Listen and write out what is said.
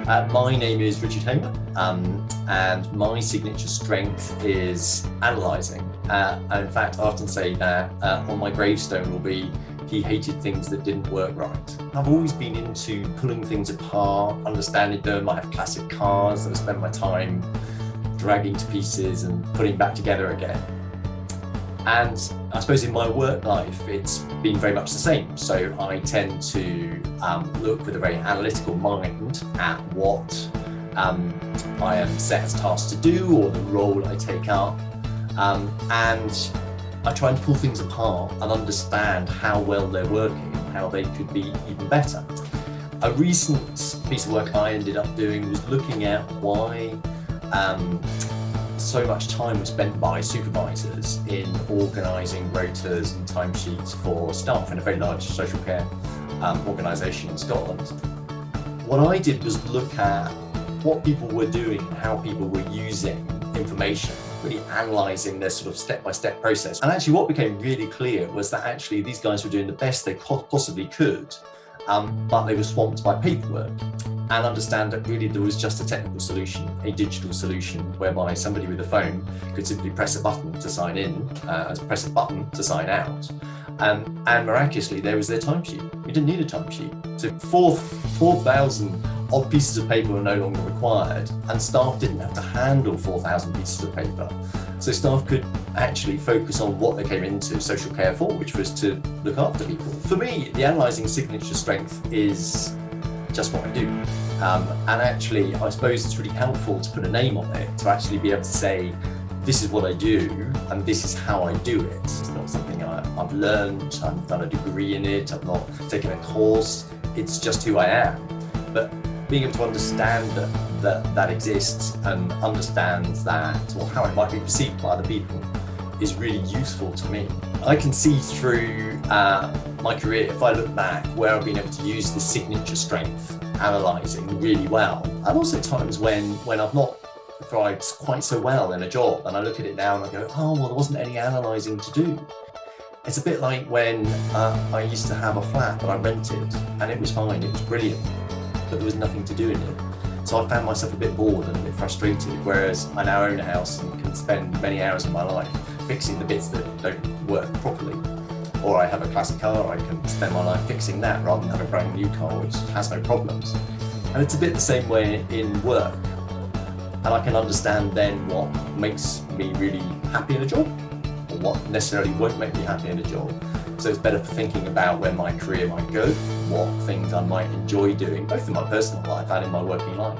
My name is Richard Homer, and my signature strength is analysing. And in fact, I often say that on my gravestone will be, he hated things that didn't work right. I've always been into pulling things apart, understanding them. I have classic cars that I spend my time dragging to pieces and putting back together again. And I suppose in my work life, it's been very much the same. So I tend to look with a very analytical mind at what I am set as tasks to do or the role I take up. And I try and pull things apart and understand how well they're working and how they could be even better. A recent piece of work I ended up doing was looking at why so much time was spent by supervisors in organising rotas and timesheets for staff in a very large social care organisation in Scotland. What I did was look at what people were doing and how people were using information, really analysing their sort of step-by-step process. And actually what became really clear was that actually these guys were doing the best they possibly could, but they were swamped by paperwork. And understand that really there was just a technical solution, a digital solution, whereby somebody with a phone could simply press a button to sign in, press a button to sign out. And miraculously, there was their timesheet. We didn't need a timesheet. So 4,000 odd pieces of paper were no longer required, and staff didn't have to handle 4,000 pieces of paper. So staff could actually focus on what they came into social care for, which was to look after people. For me, the analysing signature strength is just what I do. And actually, I suppose it's really helpful to put a name on it, to actually be able to say, this is what I do, and this is how I do it. It's not something I've learned, I've done a degree in it, I've not taken a course, it's just who I am. But being able to understand that exists and understand that, or how it might be perceived by other people, is really useful to me. I can see through my career, if I look back, where I've been able to use this signature strength, analysing really well, and also times when I've not thrived quite so well in a job, and I look at it now and I go, oh, well, there wasn't any analysing to do. It's a bit like when I used to have a flat that I rented, and it was fine, it was brilliant, but there was nothing to do in it. So I found myself a bit bored and a bit frustrated, whereas I now own a house and can spend many hours of my life fixing the bits that don't work properly. Or I have a classic car, I can spend my life fixing that rather than have a brand new car which has no problems. And it's a bit the same way in work. And I can understand then what makes me really happy in a job, or what necessarily won't make me happy in a job. So it's better for thinking about where my career might go, what things I might enjoy doing, both in my personal life and in my working life.